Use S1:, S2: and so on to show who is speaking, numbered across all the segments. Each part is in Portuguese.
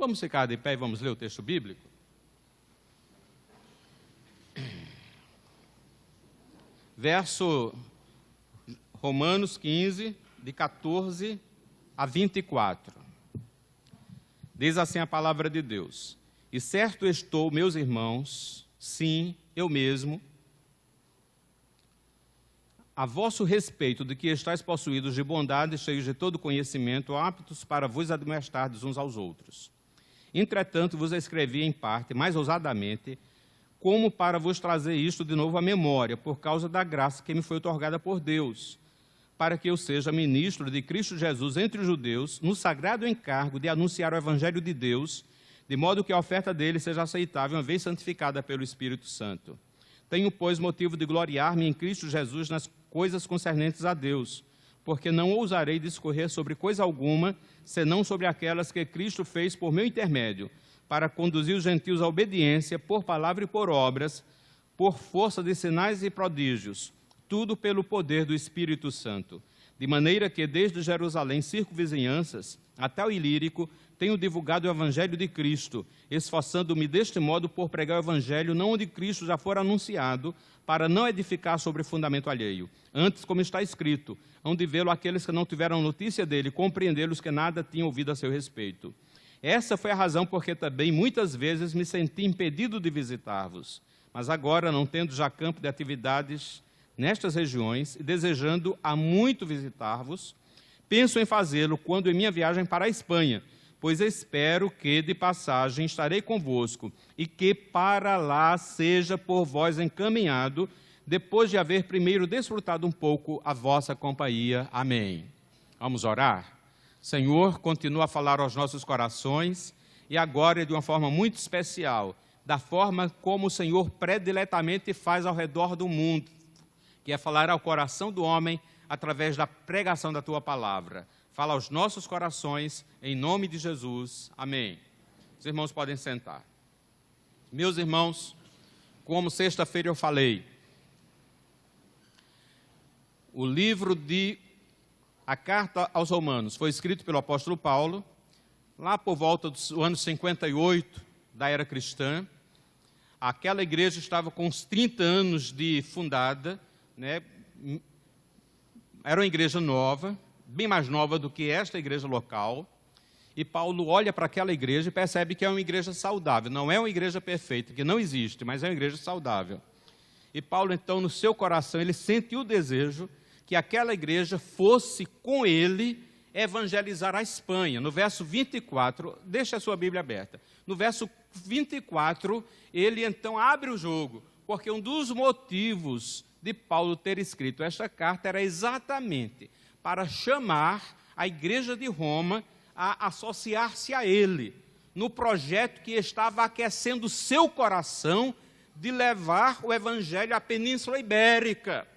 S1: vamos ficar de pé e vamos ler o texto bíblico? Verso Romanos 15, de 14 a 24. Diz assim a palavra de Deus: E certo estou, meus irmãos, sim, eu mesmo, a vosso respeito, de que estáis possuídos de bondade, cheios de todo conhecimento, aptos para vos admoestardes uns aos outros. Entretanto, vos escrevi em parte, mais ousadamente, como para vos trazer isto de novo à memória, por causa da graça que me foi otorgada por Deus, para que eu seja ministro de Cristo Jesus entre os judeus, no sagrado encargo de anunciar o Evangelho de Deus, de modo que a oferta dele seja aceitável, uma vez santificada pelo Espírito Santo. Tenho, pois, motivo de gloriar-me em Cristo Jesus nas coisas concernentes a Deus, porque não ousarei discorrer sobre coisa alguma, senão sobre aquelas que Cristo fez por meu intermédio, para conduzir os gentios à obediência, por palavra e por obras, por força de sinais e prodígios, tudo pelo poder do Espírito Santo. De maneira que, desde Jerusalém, circunvizinhanças, até o Ilírico, tenho divulgado o Evangelho de Cristo, esforçando-me deste modo por pregar o Evangelho não onde Cristo já for anunciado, para não edificar sobre fundamento alheio. Antes, como está escrito, hão de vê-lo aqueles que não tiveram notícia dele, compreendê-los que nada tinham ouvido a seu respeito. Essa foi a razão porque também muitas vezes me senti impedido de visitar-vos. Mas agora, não tendo já campo de atividades nestas regiões, e desejando há muito visitar-vos, penso em fazê-lo quando em minha viagem para a Espanha, pois espero que de passagem estarei convosco, e que para lá seja por vós encaminhado, depois de haver primeiro desfrutado um pouco a vossa companhia. Amém. Vamos orar? Senhor, continua a falar aos nossos corações, e agora de uma forma muito especial, da forma como o Senhor prediletamente faz ao redor do mundo, que é falar ao coração do homem através da pregação da Tua palavra. Fala aos nossos corações, em nome de Jesus. Amém. Os irmãos podem sentar. Meus irmãos, como sexta-feira eu falei, o livro de A Carta aos Romanos foi escrito pelo apóstolo Paulo, lá por volta dos anos 58 da era cristã. Aquela igreja estava com uns 30 anos de fundada, né? Era uma igreja nova, bem mais nova do que esta igreja local, e Paulo olha para aquela igreja e percebe que é uma igreja saudável, não é uma igreja perfeita, que não existe, mas é uma igreja saudável. E Paulo, então, no seu coração, ele sentiu o desejo que aquela igreja fosse com ele evangelizar a Espanha. No verso 24, deixa a sua Bíblia aberta, no verso 24, ele então abre o jogo, porque um dos motivos de Paulo ter escrito esta carta era exatamente para chamar a igreja de Roma a associar-se a ele, no projeto que estava aquecendo seu coração de levar o evangelho à Península Ibérica.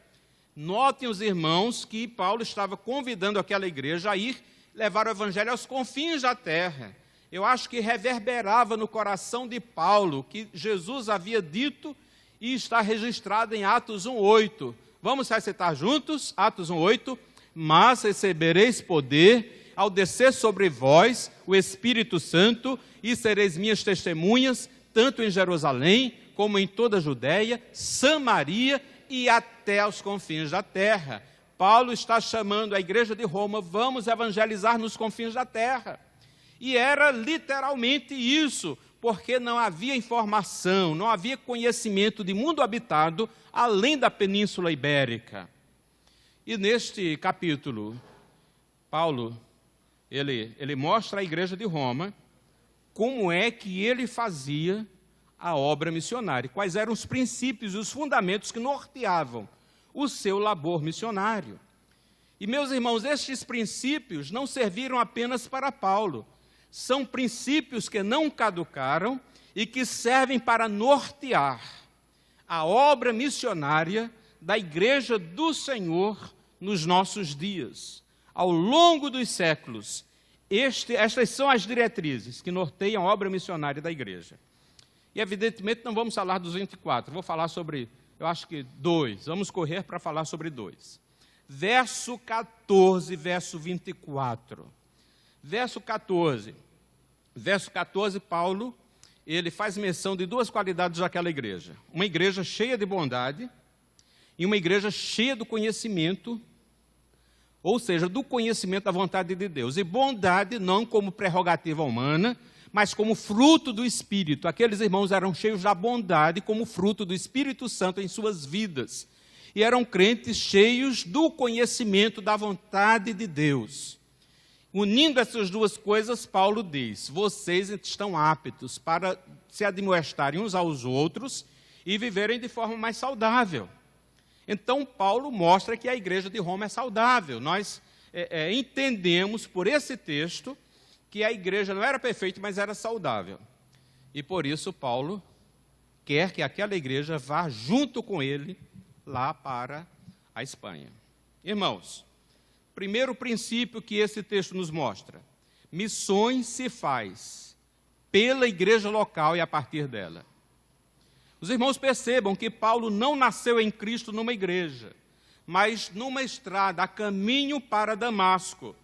S1: Notem os irmãos que Paulo estava convidando aquela igreja a ir levar o evangelho aos confins da terra. Eu acho que reverberava no coração de Paulo que Jesus havia dito e está registrado em Atos 1:8. Vamos recitar juntos? Atos 1:8. Mas recebereis poder ao descer sobre vós o Espírito Santo, e sereis minhas testemunhas, tanto em Jerusalém, como em toda a Judéia, Samaria e até aos confins da terra. Paulo está chamando a igreja de Roma, vamos evangelizar nos confins da terra. E era literalmente isso, porque não havia informação, não havia conhecimento de mundo habitado além da Península Ibérica. E neste capítulo, Paulo, ele mostra à igreja de Roma como é que ele fazia a obra missionária, quais eram os princípios e os fundamentos que norteavam o seu labor missionário. E, meus irmãos, estes princípios não serviram apenas para Paulo, são princípios que não caducaram e que servem para nortear a obra missionária da Igreja do Senhor nos nossos dias. Ao longo dos séculos, estas são as diretrizes que norteiam a obra missionária da igreja. E, evidentemente, não vamos falar dos 24, vou falar sobre, eu acho que 2, vamos correr para falar sobre 2. Verso 14, verso 24. Verso 14, verso 14, Paulo, ele faz menção de duas qualidades daquela igreja. Uma igreja cheia de bondade e uma igreja cheia do conhecimento, ou seja, do conhecimento da vontade de Deus. E bondade não como prerrogativa humana, mas como fruto do Espírito. Aqueles irmãos eram cheios da bondade como fruto do Espírito Santo em suas vidas. E eram crentes cheios do conhecimento da vontade de Deus. Unindo essas duas coisas, Paulo diz: vocês estão aptos para se admoestarem uns aos outros e viverem de forma mais saudável. Então, Paulo mostra que a igreja de Roma é saudável. Nós entendemos por esse texto que a igreja não era perfeita, mas era saudável. E por isso Paulo quer que aquela igreja vá junto com ele lá para a Espanha. Irmãos, primeiro princípio que esse texto nos mostra: missões se faz pela igreja local e a partir dela. Os irmãos percebam que Paulo não nasceu em Cristo numa igreja, mas numa estrada a caminho para Damasco.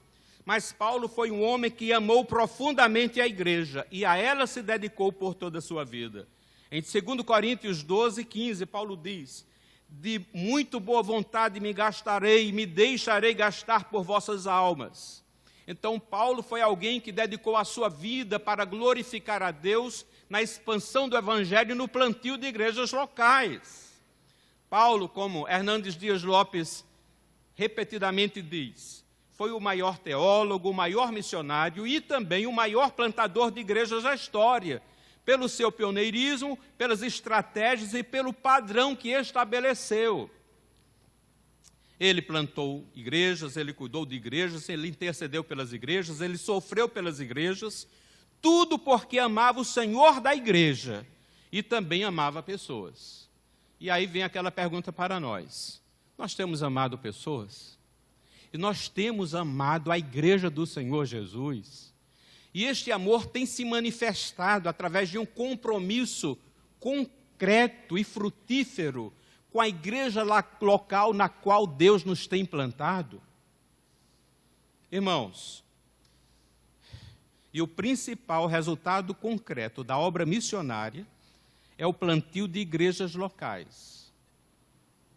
S1: Mas Paulo foi um homem que amou profundamente a igreja e a ela se dedicou por toda a sua vida. Em 2 Coríntios 12, 15, Paulo diz: de muito boa vontade me gastarei e me deixarei gastar por vossas almas. Então Paulo foi alguém que dedicou a sua vida para glorificar a Deus na expansão do evangelho e no plantio de igrejas locais. Paulo, como Hernandes Dias Lopes repetidamente diz, foi o maior teólogo, o maior missionário e também o maior plantador de igrejas da história, pelo seu pioneirismo, pelas estratégias e pelo padrão que estabeleceu. Ele plantou igrejas, ele cuidou de igrejas, ele intercedeu pelas igrejas, ele sofreu pelas igrejas, tudo porque amava o Senhor da igreja e também amava pessoas. E aí vem aquela pergunta para nós: nós temos amado pessoas? E nós temos amado a igreja do Senhor Jesus? E este amor tem se manifestado através de um compromisso concreto e frutífero com a igreja local na qual Deus nos tem plantado? Irmãos, e o principal resultado concreto da obra missionária é o plantio de igrejas locais.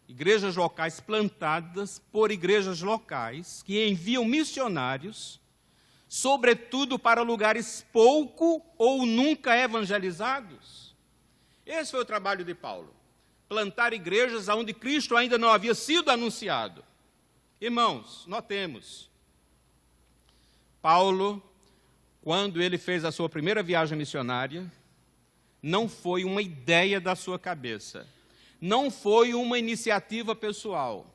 S1: Igrejas locais plantadas por igrejas locais que enviam missionários, sobretudo para lugares pouco ou nunca evangelizados. Esse foi o trabalho de Paulo: plantar igrejas onde Cristo ainda não havia sido anunciado. Irmãos, notemos, Paulo, quando ele fez a sua primeira viagem missionária, não foi uma ideia da sua cabeça, não foi uma iniciativa pessoal.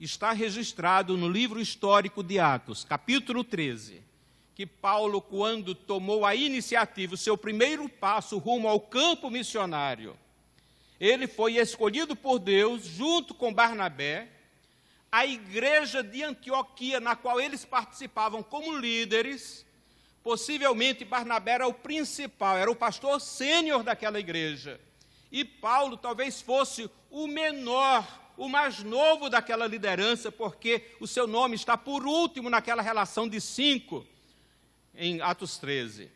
S1: Está registrado no livro histórico de Atos, capítulo 13, que Paulo, quando tomou a iniciativa, o seu primeiro passo rumo ao campo missionário, ele foi escolhido por Deus, junto com Barnabé, a igreja de Antioquia, na qual eles participavam como líderes. Possivelmente Barnabé era o principal, era o pastor sênior daquela igreja. E Paulo talvez fosse o menor, o mais novo daquela liderança, porque o seu nome está por último naquela relação de 5, em Atos 13.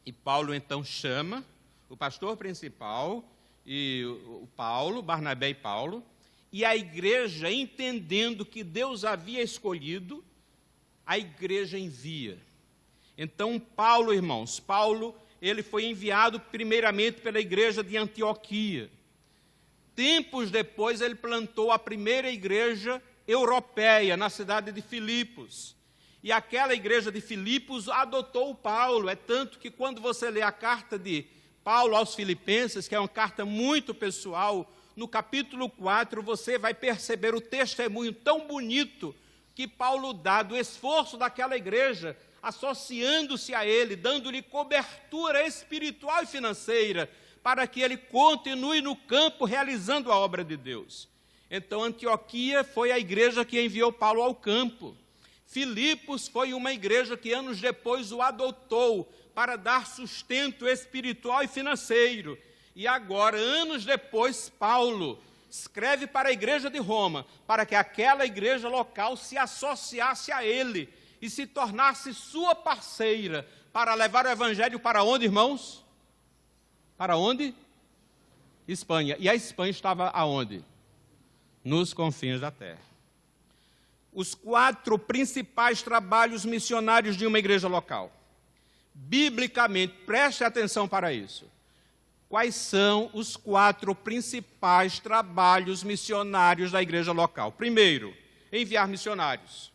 S1: E Paulo então chama o pastor principal, e o Paulo, Barnabé e Paulo, e a igreja, entendendo que Deus havia escolhido, a igreja envia. Então Paulo, irmãos, ele foi enviado primeiramente pela igreja de Antioquia. Tempos depois ele plantou a primeira igreja europeia na cidade de Filipos. E aquela igreja de Filipos adotou Paulo. É tanto que quando você lê a carta de Paulo aos Filipenses, que é uma carta muito pessoal, no capítulo 4 você vai perceber o testemunho tão bonito que Paulo dá do esforço daquela igreja, associando-se a ele, dando-lhe cobertura espiritual e financeira, para que ele continue no campo realizando a obra de Deus. Então, Antioquia foi a igreja que enviou Paulo ao campo. Filipos foi uma igreja que anos depois o adotou para dar sustento espiritual e financeiro. E agora, anos depois, Paulo escreve para a igreja de Roma, para que aquela igreja local se associasse a ele. e se tornasse sua parceira para levar o evangelho para onde, irmãos? Para onde? Espanha. E a Espanha estava aonde? Nos confins da terra. Os 4 principais trabalhos missionários de uma igreja local. Biblicamente, preste atenção para isso. Quais são os 4 principais trabalhos missionários da igreja local? Primeiro, enviar missionários.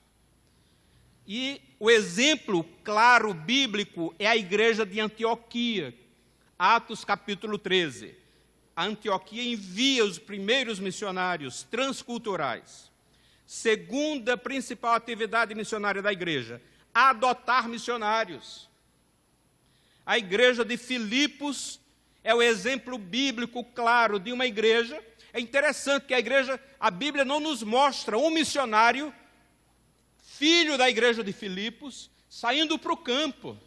S1: E o exemplo claro bíblico é a igreja de Antioquia, Atos capítulo 13. A Antioquia envia os primeiros missionários transculturais. Segunda principal atividade missionária da igreja, adotar missionários. A igreja de Filipos é o exemplo bíblico claro de uma igreja. É interessante que a Bíblia não nos mostra um missionário, filho da igreja de Filipos, saindo para o campo.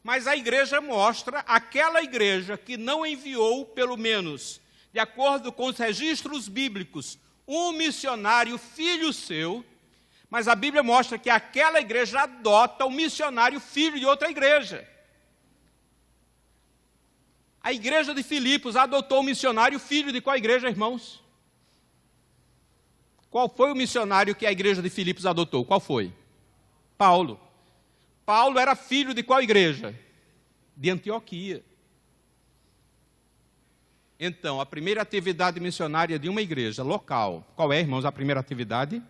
S1: Mas a igreja mostra aquela igreja que não enviou, pelo menos, de acordo com os registros bíblicos, um missionário filho seu, mas a Bíblia mostra que aquela igreja adota um missionário filho de outra igreja. A igreja de Filipos adotou um missionário filho de qual igreja, irmãos? Qual foi o missionário que a igreja de Filipos adotou? Qual foi? Paulo. Paulo era filho de qual igreja? De Antioquia. Então, a primeira atividade missionária de uma igreja local, qual é, irmãos, a primeira atividade?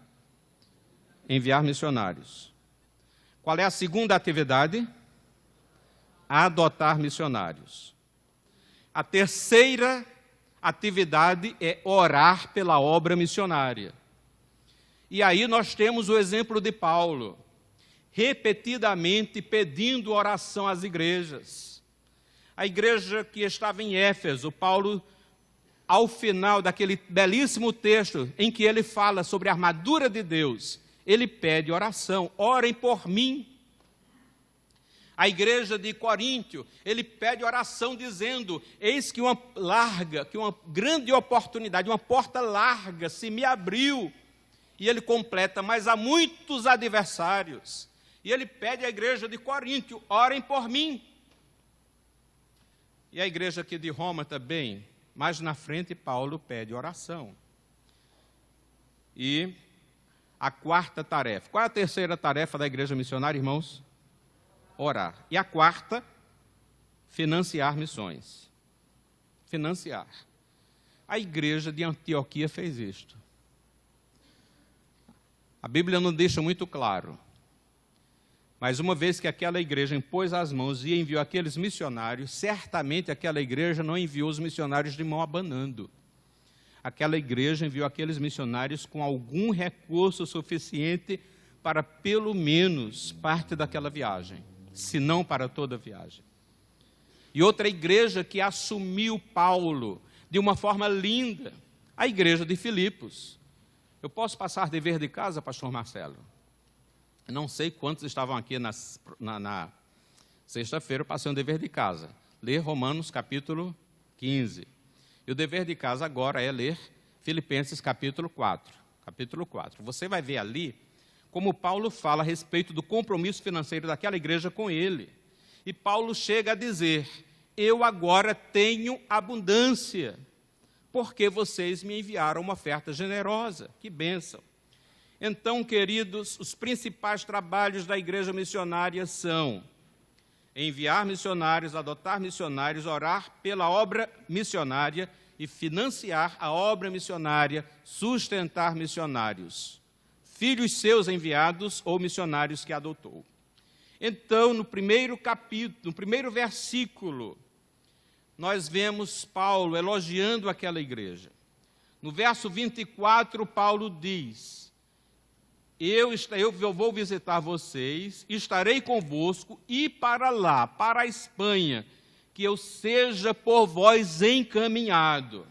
S1: Enviar missionários. Qual é a segunda atividade? Adotar missionários. A terceira atividade é orar pela obra missionária. E aí nós temos o exemplo de Paulo, repetidamente pedindo oração às igrejas. A igreja que estava em Éfeso, Paulo, ao final daquele belíssimo texto em que ele fala sobre a armadura de Deus, ele pede oração, orem por mim. A igreja de Coríntio, ele pede oração dizendo, eis que uma grande oportunidade, uma porta larga se me abriu. E ele completa, mas há muitos adversários. E ele pede à igreja de Coríntio, orem por mim. E a igreja aqui de Roma também, mais na frente, Paulo pede oração. E a quarta tarefa. Qual é a terceira tarefa da igreja missionária, irmãos? Orar. E a quarta, financiar missões. Financiar. A igreja de Antioquia fez isto. A Bíblia não deixa muito claro. Mas uma vez que aquela igreja impôs as mãos e enviou aqueles missionários, certamente aquela igreja não enviou os missionários de mão abanando. Aquela igreja enviou aqueles missionários com algum recurso suficiente para pelo menos parte daquela viagem, se não para toda a viagem. E outra igreja que assumiu Paulo de uma forma linda, a igreja de Filipos. Eu posso passar dever de casa, pastor Marcelo? Eu não sei quantos estavam aqui na sexta-feira, eu passei um dever de casa. Ler Romanos capítulo 15. E o dever de casa agora é ler Filipenses capítulo 4. Capítulo 4. Você vai ver ali como Paulo fala a respeito do compromisso financeiro daquela igreja com ele. E Paulo chega a dizer, eu agora tenho abundância, porque vocês me enviaram uma oferta generosa. Que bênção! Então, queridos, os principais trabalhos da igreja missionária são enviar missionários, adotar missionários, orar pela obra missionária e financiar a obra missionária, sustentar missionários, filhos seus enviados ou missionários que adotou. Então, no primeiro capítulo, no primeiro versículo, nós vemos Paulo elogiando aquela igreja. No verso 24, Paulo diz, eu vou visitar vocês, estarei convosco e para lá, para a Espanha, que eu seja por vós encaminhado.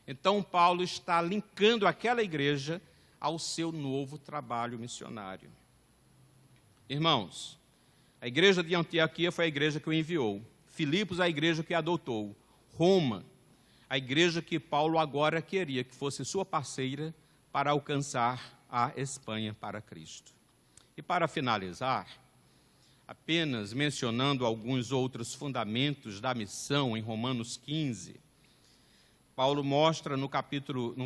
S1: Então, Paulo está linkando aquela igreja ao seu novo trabalho missionário. Irmãos, a igreja de Antioquia foi a igreja que o enviou. Filipos, a igreja que adotou. Roma, a igreja que Paulo agora queria que fosse sua parceira para alcançar a Espanha para Cristo. E para finalizar, apenas mencionando alguns outros fundamentos da missão em Romanos 15, Paulo mostra no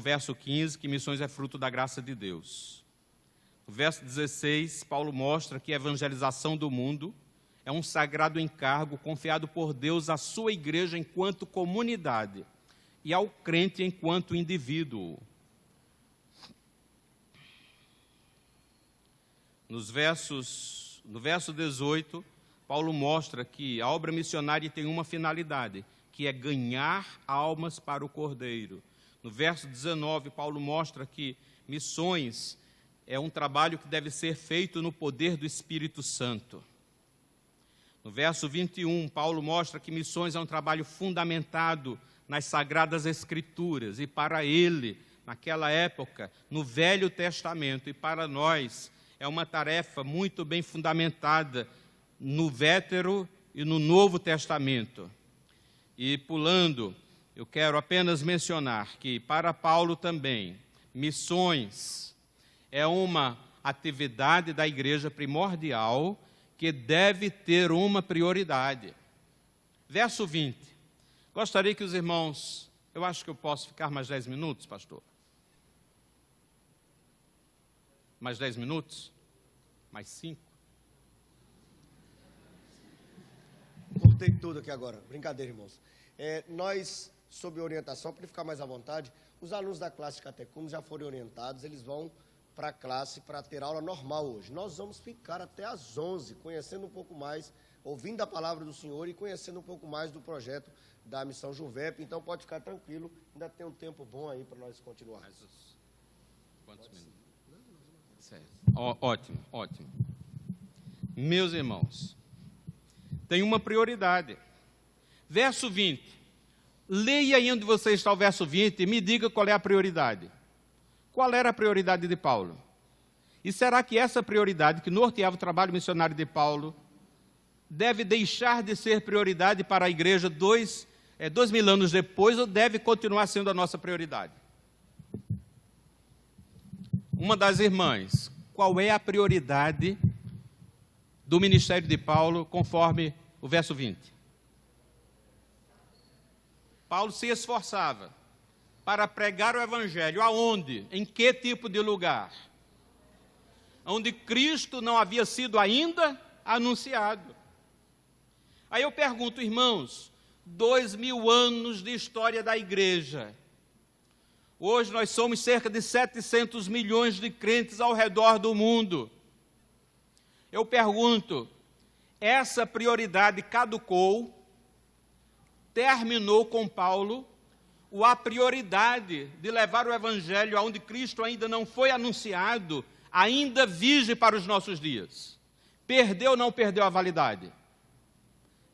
S1: verso 15 que missões é fruto da graça de Deus. No verso 16, Paulo mostra que a evangelização do mundo é um sagrado encargo confiado por Deus à sua igreja enquanto comunidade e ao crente enquanto indivíduo. No verso 18, Paulo mostra que a obra missionária tem uma finalidade, que é ganhar almas para o Cordeiro. No verso 19, Paulo mostra que missões é um trabalho que deve ser feito no poder do Espírito Santo. No verso 21, Paulo mostra que missões é um trabalho fundamentado nas Sagradas Escrituras, e para ele, naquela época, no Velho Testamento, e para nós, é uma tarefa muito bem fundamentada no Vétero e no Novo Testamento. E pulando, eu quero apenas mencionar que para Paulo também, missões é uma atividade da igreja primordial que deve ter uma prioridade. Verso 20. Gostaria que os irmãos, eu acho que eu posso ficar mais 10 minutos, pastor? Mais 10 minutos? Mais 5?
S2: Cortei tudo aqui agora. Brincadeira, irmãos. Nós, sob orientação, para ficar mais à vontade, os alunos da classe de catecúmenos já foram orientados, eles vão para a classe para ter aula normal hoje. Nós vamos ficar até às 11, conhecendo um pouco mais, ouvindo a palavra do Senhor e conhecendo um pouco mais do projeto da Missão Juvep. Então, pode ficar tranquilo, ainda tem um tempo bom aí para nós continuarmos.
S1: Quantos minutos? Certo. Ótimo, ótimo. Meus irmãos, tem uma prioridade. Verso 20. Leia aí onde você está o verso 20 e me diga qual é a prioridade. Qual era a prioridade de Paulo? E será que essa prioridade que norteava o trabalho missionário de Paulo deve deixar de ser prioridade para a igreja 2000 anos depois, ou deve continuar sendo a nossa prioridade? Uma das irmãs, qual é a prioridade do ministério de Paulo, conforme o verso 20? Paulo se esforçava para pregar o evangelho. Aonde? Em que tipo de lugar? Onde Cristo não havia sido ainda anunciado. Aí eu pergunto, irmãos, 2000 anos de história da igreja. Hoje nós somos cerca de 700 milhões de crentes ao redor do mundo. Eu pergunto, essa prioridade caducou, terminou com Paulo, ou a prioridade de levar o evangelho aonde Cristo ainda não foi anunciado, ainda vige para os nossos dias? Perdeu ou não perdeu a validade?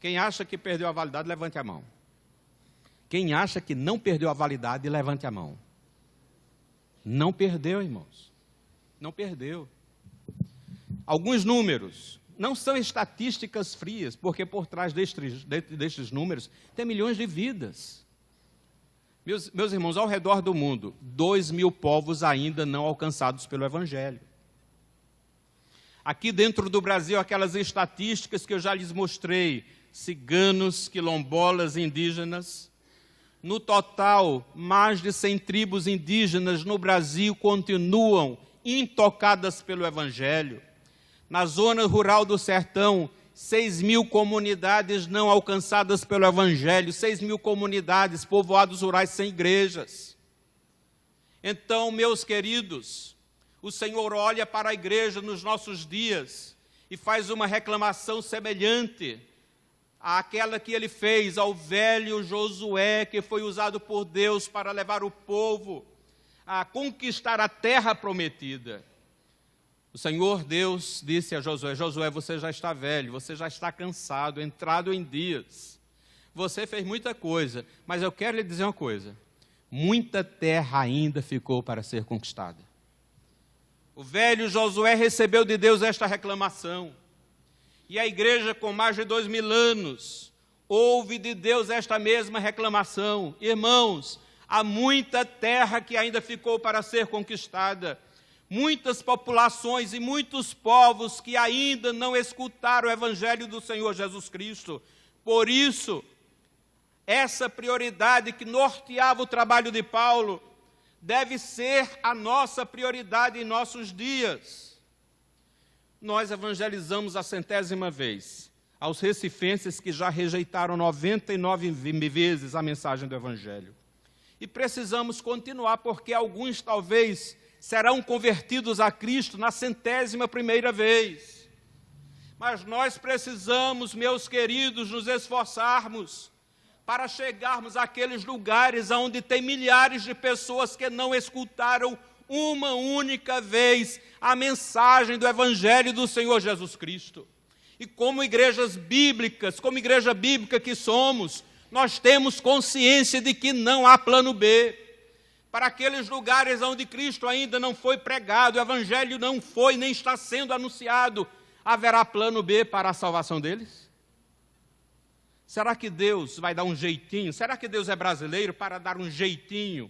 S1: Quem acha que perdeu a validade, levante a mão. Quem acha que não perdeu a validade, levante a mão. Não perdeu, irmãos. Não perdeu. Alguns números, não são estatísticas frias, porque por trás destes números tem milhões de vidas. Meus irmãos, ao redor do mundo, 2.000 povos ainda não alcançados pelo Evangelho. Aqui dentro do Brasil, aquelas estatísticas que eu já lhes mostrei, ciganos, quilombolas, indígenas. No total, mais de 100 tribos indígenas no Brasil continuam intocadas pelo Evangelho. Na zona rural do sertão, 6.000 comunidades não alcançadas pelo Evangelho, 6.000 comunidades, povoados rurais sem igrejas. Então, meus queridos, o Senhor olha para a igreja nos nossos dias e faz uma reclamação semelhante àquela que ele fez ao velho Josué, que foi usado por Deus para levar o povo a conquistar a terra prometida. O Senhor Deus disse a Josué: Josué, você já está velho, você já está cansado, entrado em dias. Você fez muita coisa, mas eu quero lhe dizer uma coisa: muita terra ainda ficou para ser conquistada. O velho Josué recebeu de Deus esta reclamação. E a igreja, com mais de 2.000 anos, ouve de Deus esta mesma reclamação. Irmãos, há muita terra que ainda ficou para ser conquistada. muitas populações e muitos povos que ainda não escutaram o Evangelho do Senhor Jesus Cristo. Por isso, essa prioridade que norteava o trabalho de Paulo deve ser a nossa prioridade em nossos dias. Nós evangelizamos a 100ª vez aos recifenses que já rejeitaram 99 vezes a mensagem do Evangelho. E precisamos continuar, porque alguns talvez serão convertidos a Cristo na 100ª vez. Mas nós precisamos, meus queridos, nos esforçarmos para chegarmos àqueles lugares onde tem milhares de pessoas que não escutaram uma única vez a mensagem do Evangelho do Senhor Jesus Cristo. E como igrejas bíblicas, como igreja bíblica que somos, nós temos consciência de que não há plano B. Para aqueles lugares onde Cristo ainda não foi pregado, o Evangelho não foi nem está sendo anunciado, haverá plano B para a salvação deles? Será que Deus vai dar um jeitinho? Será que Deus é brasileiro para dar um jeitinho?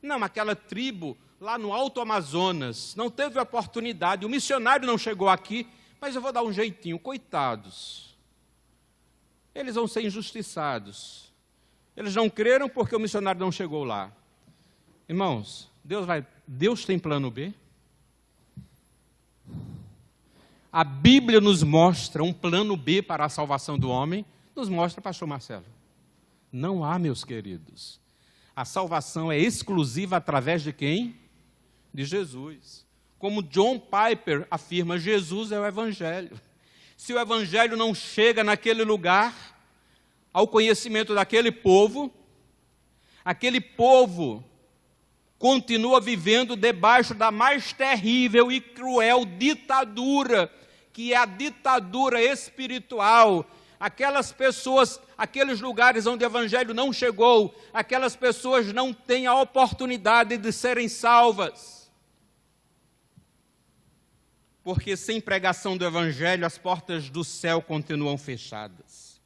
S1: Não, aquela tribo lá no Alto Amazonas não teve oportunidade, o missionário não chegou aqui, mas eu vou dar um jeitinho, coitados. Eles vão ser injustiçados. Eles não creram porque o missionário não chegou lá. Irmãos, Deus tem plano B? A Bíblia nos mostra um plano B para a salvação do homem, nos mostra, pastor Marcelo. Não há, meus queridos. A salvação é exclusiva através de quem? De Jesus. Como John Piper afirma, Jesus é o Evangelho. Se o Evangelho não chega naquele lugar, ao conhecimento daquele povo, aquele povo continua vivendo debaixo da mais terrível e cruel ditadura, que é a ditadura espiritual. Aquelas pessoas, aqueles lugares onde o Evangelho não chegou, aquelas pessoas não têm a oportunidade de serem salvas. Porque sem pregação do Evangelho, as portas do céu continuam fechadas.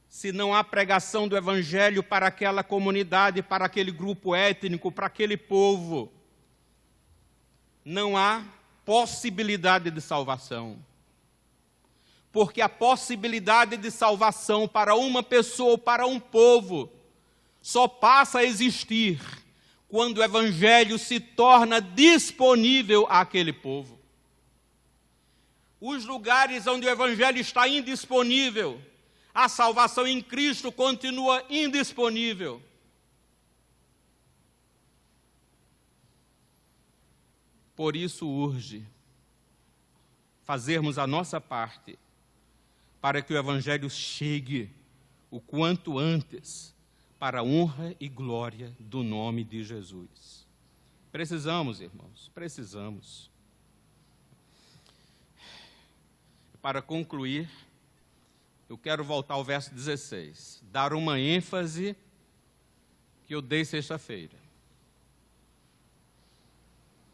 S1: Se não há pregação do Evangelho para aquela comunidade, para aquele grupo étnico, para aquele povo, não há possibilidade de salvação. Porque a possibilidade de salvação para uma pessoa, para um povo, só passa a existir quando o Evangelho se torna disponível àquele povo. Os lugares onde o Evangelho está indisponível, a salvação em Cristo continua indisponível. Por isso urge fazermos a nossa parte para que o Evangelho chegue o quanto antes para a honra e glória do nome de Jesus. Precisamos, irmãos, precisamos. Para concluir, eu quero voltar ao verso 16, dar uma ênfase que eu dei sexta-feira.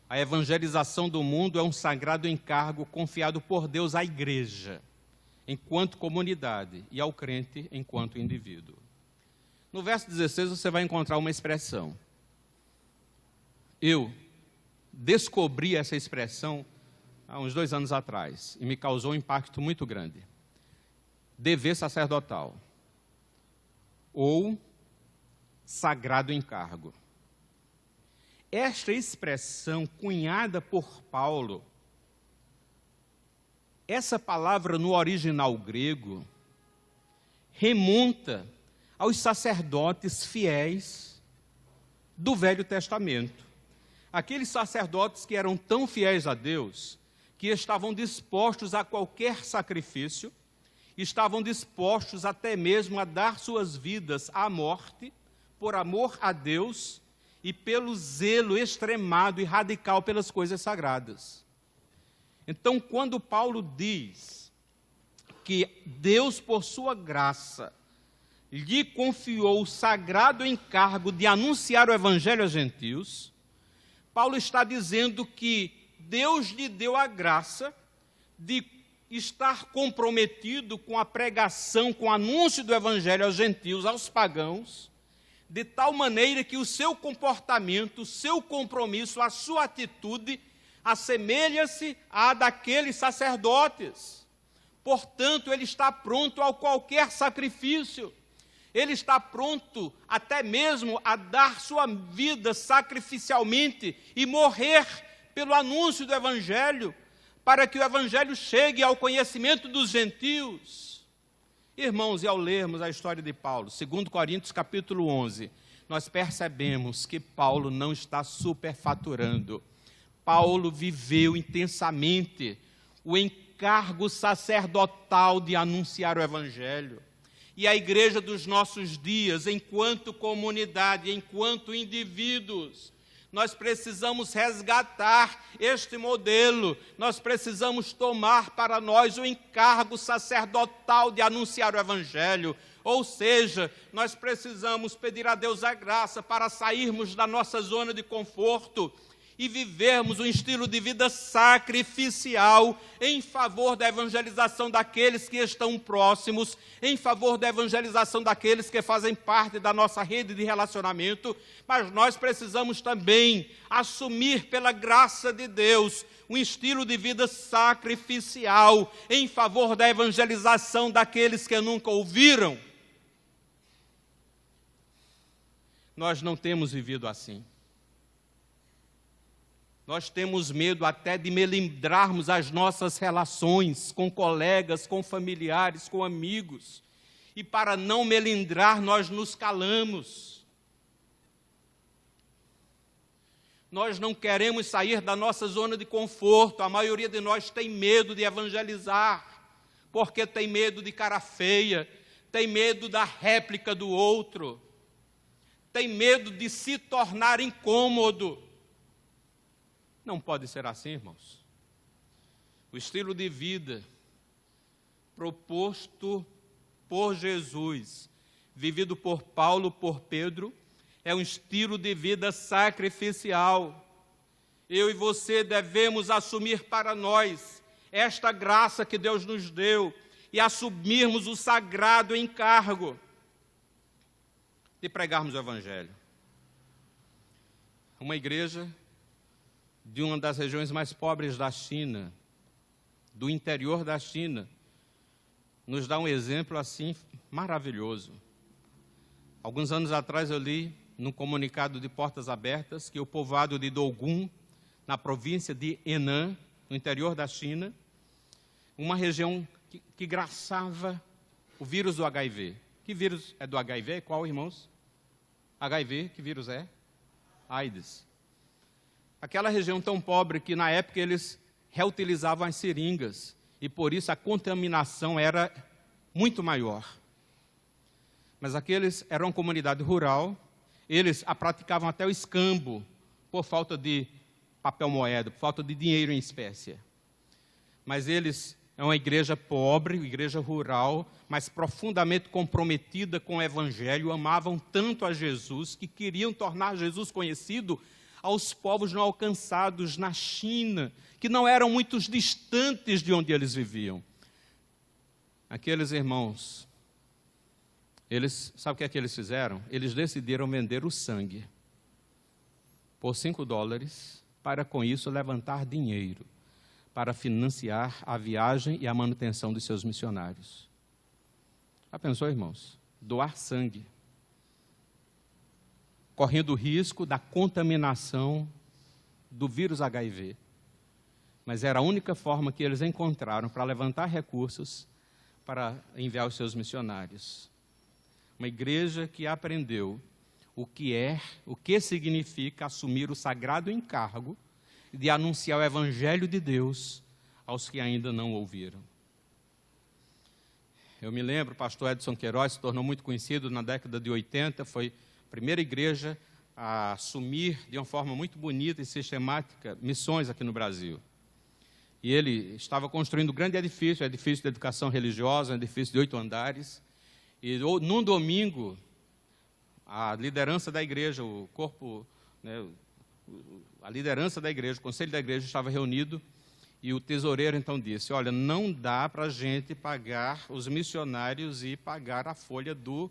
S1: A evangelização do mundo é um sagrado encargo confiado por Deus à igreja, enquanto comunidade, e ao crente enquanto indivíduo. No verso 16 você vai encontrar uma expressão. Eu descobri essa expressão há uns 2 anos atrás, e me causou um impacto muito grande. Dever sacerdotal, ou sagrado encargo. Esta expressão cunhada por Paulo, essa palavra no original grego, remonta aos sacerdotes fiéis do Velho Testamento. Aqueles sacerdotes que eram tão fiéis a Deus, que estavam dispostos a qualquer sacrifício, estavam dispostos até mesmo a dar suas vidas à morte, por amor a Deus e pelo zelo extremado e radical pelas coisas sagradas. Então, quando Paulo diz que Deus, por sua graça, lhe confiou o sagrado encargo de anunciar o Evangelho aos gentios, Paulo está dizendo que Deus lhe deu a graça de estar comprometido com a pregação, com o anúncio do Evangelho aos gentios, aos pagãos, de tal maneira que o seu comportamento, o seu compromisso, a sua atitude assemelha-se à daqueles sacerdotes. Portanto, ele está pronto a qualquer sacrifício. Ele está pronto até mesmo a dar sua vida sacrificialmente e morrer pelo anúncio do Evangelho, para que o Evangelho chegue ao conhecimento dos gentios. Irmãos, e ao lermos a história de Paulo, 2 Coríntios capítulo 11, nós percebemos que Paulo não está superfaturando. Paulo viveu intensamente o encargo sacerdotal de anunciar o Evangelho. E a igreja dos nossos dias, enquanto comunidade, enquanto indivíduos, nós precisamos resgatar este modelo, nós precisamos tomar para nós o encargo sacerdotal de anunciar o Evangelho. Ou seja, nós precisamos pedir a Deus a graça para sairmos da nossa zona de conforto e vivermos um estilo de vida sacrificial em favor da evangelização daqueles que estão próximos, em favor da evangelização daqueles que fazem parte da nossa rede de relacionamento, mas nós precisamos também assumir pela graça de Deus um estilo de vida sacrificial em favor da evangelização daqueles que nunca ouviram. Nós não temos vivido assim. Nós temos medo até de melindrarmos as nossas relações com colegas, com familiares, com amigos. E para não melindrar, nós nos calamos. Nós não queremos sair da nossa zona de conforto. A maioria de nós tem medo de evangelizar, porque tem medo de cara feia, tem medo da réplica do outro, tem medo de se tornar incômodo. Não pode ser assim, irmãos. O estilo de vida proposto por Jesus, vivido por Paulo, por Pedro, é um estilo de vida sacrificial. Eu e você devemos assumir para nós esta graça que Deus nos deu e assumirmos o sagrado encargo de pregarmos o Evangelho. Uma igreja de uma das regiões mais pobres da China, do interior da China, nos dá um exemplo assim maravilhoso. Alguns anos atrás eu li num comunicado de Portas Abertas que o povoado de Dogun, na província de Henan, no interior da China, uma região que graçava o vírus do HIV. Que vírus é do HIV? Qual, irmãos? HIV, que vírus é? AIDS. Aquela região tão pobre que na época eles reutilizavam as seringas e por isso a contaminação era muito maior. Mas aqueles eram uma comunidade rural, eles praticavam até o escambo por falta de papel moeda, por falta de dinheiro em espécie. Mas eles é uma igreja pobre, igreja rural, mas profundamente comprometida com o Evangelho, amavam tanto a Jesus que queriam tornar Jesus conhecido aos povos não alcançados na China, que não eram muito distantes de onde eles viviam. Aqueles irmãos, sabe o que eles fizeram? Eles decidiram vender o sangue por $5, para com isso levantar dinheiro, para financiar a viagem e a manutenção dos seus missionários. Já pensou, irmãos? Doar sangue, correndo o risco da contaminação do vírus HIV. Mas era a única forma que eles encontraram para levantar recursos para enviar os seus missionários. Uma igreja que aprendeu o que significa assumir o sagrado encargo de anunciar o Evangelho de Deus aos que ainda não ouviram. Eu me lembro, o pastor Edson Queiroz se tornou muito conhecido na década de 80, foi a primeira igreja a assumir de uma forma muito bonita e sistemática missões aqui no Brasil. E ele estava construindo um grande edifício de educação religiosa, um edifício de 8 andares. E num domingo, a liderança da igreja, o corpo, né, a liderança da igreja, o conselho da igreja estava reunido e o tesoureiro então disse: olha, não dá para a gente pagar os missionários e pagar a folha do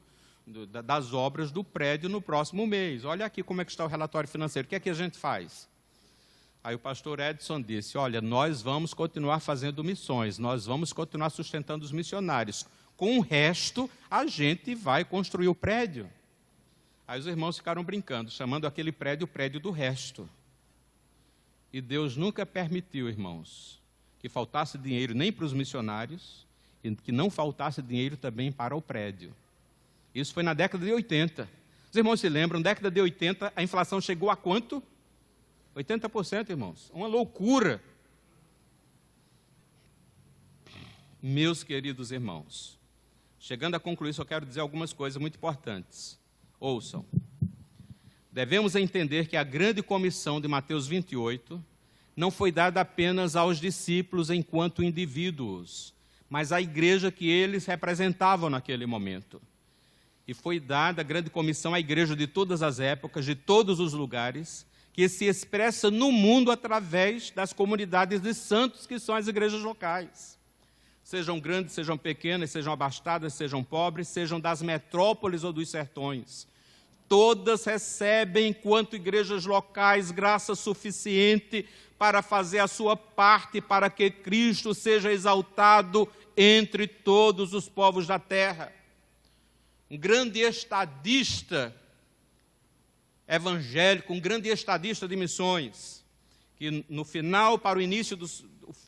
S1: das obras do prédio no próximo mês. Olha aqui como é que está o relatório financeiro. O que é que a gente faz? Aí o pastor Edson disse, olha, nós vamos continuar fazendo missões, nós vamos continuar sustentando os missionários. Com o resto, a gente vai construir o prédio. Aí os irmãos ficaram brincando, chamando aquele prédio o prédio do resto. E Deus nunca permitiu, irmãos, que faltasse dinheiro nem para os missionários, e que não faltasse dinheiro também para o prédio. Isso foi na década de 80. Os irmãos se lembram, na década de 80, a inflação chegou a quanto? 80%, irmãos. Uma loucura. Meus queridos irmãos, chegando a concluir, só quero dizer algumas coisas muito importantes. Ouçam. Devemos entender que a grande comissão de Mateus 28 não foi dada apenas aos discípulos enquanto indivíduos, mas à igreja que eles representavam naquele momento. E foi dada a grande comissão à igreja de todas as épocas, de todos os lugares, que se expressa no mundo através das comunidades de santos, que são as igrejas locais. Sejam grandes, sejam pequenas, sejam abastadas, sejam pobres, sejam das metrópoles ou dos sertões. Todas recebem, enquanto igrejas locais, graça suficiente para fazer a sua parte, para que Cristo seja exaltado entre todos os povos da terra. Um grande estadista evangélico, um grande estadista de missões, que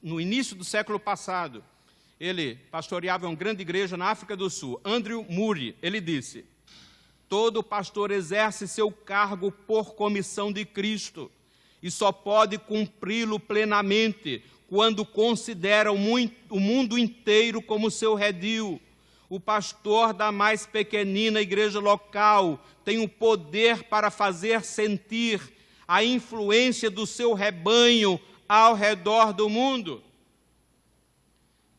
S1: no início do século passado, ele pastoreava uma grande igreja na África do Sul, Andrew Murray, ele disse, todo pastor exerce seu cargo por comissão de Cristo e só pode cumpri-lo plenamente quando considera o mundo inteiro como seu redil. O pastor da mais pequenina igreja local tem o poder para fazer sentir a influência do seu rebanho ao redor do mundo.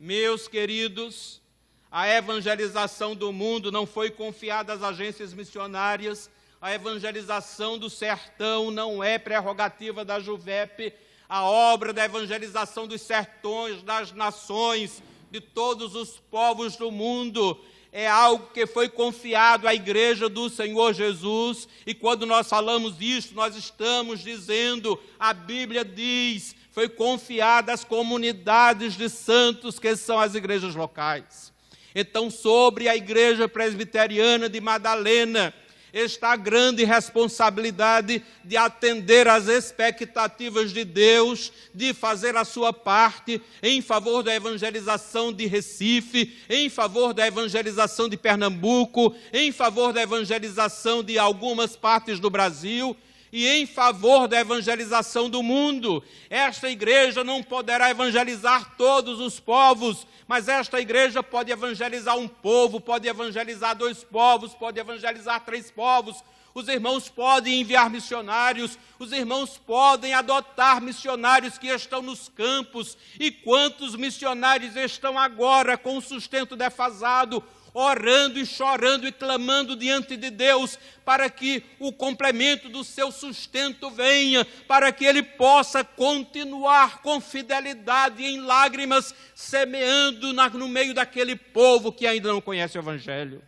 S1: Meus queridos, a evangelização do mundo não foi confiada às agências missionárias, a evangelização do sertão não é prerrogativa da JUVEP, a obra da evangelização dos sertões, das nações, de todos os povos do mundo, é algo que foi confiado à igreja do Senhor Jesus, e quando nós falamos isso, nós estamos dizendo, a Bíblia diz, foi confiada às comunidades de santos, que são as igrejas locais. Então, sobre a igreja presbiteriana de Madalena, está a grande responsabilidade de atender às expectativas de Deus, de fazer a sua parte em favor da evangelização de Recife, em favor da evangelização de Pernambuco, em favor da evangelização de algumas partes do Brasil e em favor da evangelização do mundo. Esta igreja não poderá evangelizar todos os povos, mas esta igreja pode evangelizar um povo, pode evangelizar 2 povos, pode evangelizar 3 povos. Os irmãos podem enviar missionários, os irmãos podem adotar missionários que estão nos campos. E quantos missionários estão agora com o sustento defasado, orando e chorando e clamando diante de Deus para que o complemento do seu sustento venha, para que ele possa continuar com fidelidade e em lágrimas, semeando no meio daquele povo que ainda não conhece o Evangelho.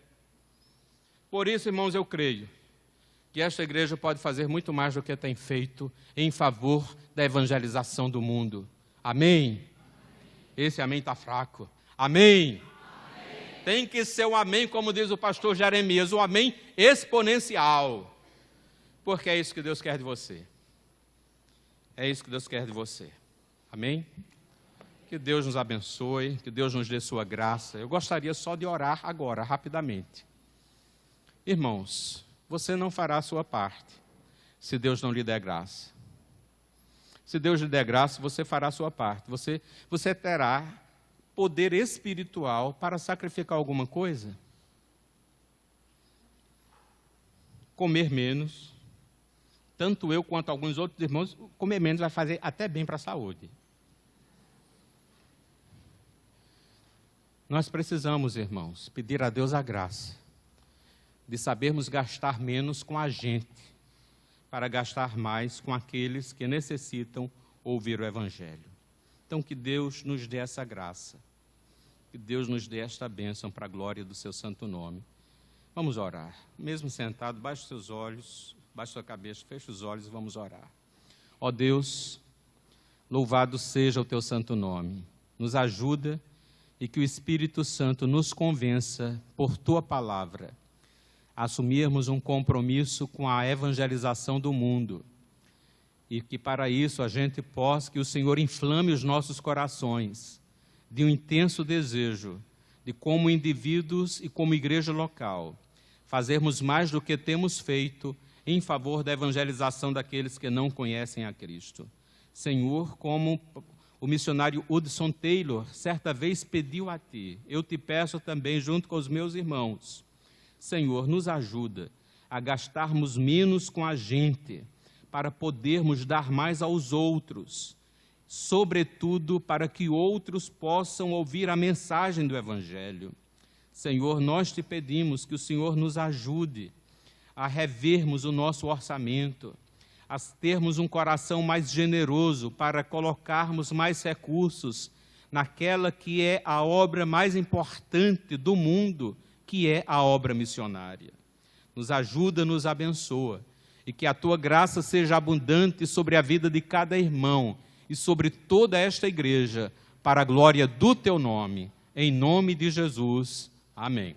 S1: Por isso, irmãos, eu creio que esta igreja pode fazer muito mais do que tem feito em favor da evangelização do mundo. Amém? Esse amém está fraco. Amém? Tem que ser um amém, como diz o pastor Jeremias, um amém exponencial. Porque é isso que Deus quer de você. É isso que Deus quer de você. Amém? Que Deus nos abençoe, que Deus nos dê sua graça. Eu gostaria só de orar agora, rapidamente. Irmãos, você não fará a sua parte, se Deus não lhe der graça. Se Deus lhe der graça, você fará a sua parte. Você terá poder espiritual para sacrificar alguma coisa? Comer menos. Tanto eu quanto alguns outros irmãos, comer menos vai fazer até bem para a saúde. Nós precisamos, irmãos, pedir a Deus a graça de sabermos gastar menos com a gente, para gastar mais com aqueles que necessitam ouvir o Evangelho. Então, que Deus nos dê essa graça, que Deus nos dê esta bênção para a glória do seu santo nome. Vamos orar. Mesmo sentado, baixe os seus olhos, baixe sua cabeça, feche os olhos e vamos orar. Ó Deus, louvado seja o teu santo nome. Nos ajuda e que o Espírito Santo nos convença por tua palavra a assumirmos um compromisso com a evangelização do mundo e que para isso a gente possa, que o Senhor inflame os nossos corações de um intenso desejo de, como indivíduos e como igreja local, fazermos mais do que temos feito em favor da evangelização daqueles que não conhecem a Cristo. Senhor, como o missionário Hudson Taylor certa vez pediu a Ti, eu te peço também, junto com os meus irmãos, Senhor, nos ajuda a gastarmos menos com a gente, para podermos dar mais aos outros, sobretudo para que outros possam ouvir a mensagem do Evangelho. Senhor, nós te pedimos que o Senhor nos ajude a revermos o nosso orçamento, a termos um coração mais generoso para colocarmos mais recursos naquela que é a obra mais importante do mundo, que é a obra missionária. Nos ajuda, nos abençoa, e que a tua graça seja abundante sobre a vida de cada irmão e sobre toda esta igreja, para a glória do teu nome. Em nome de Jesus. Amém.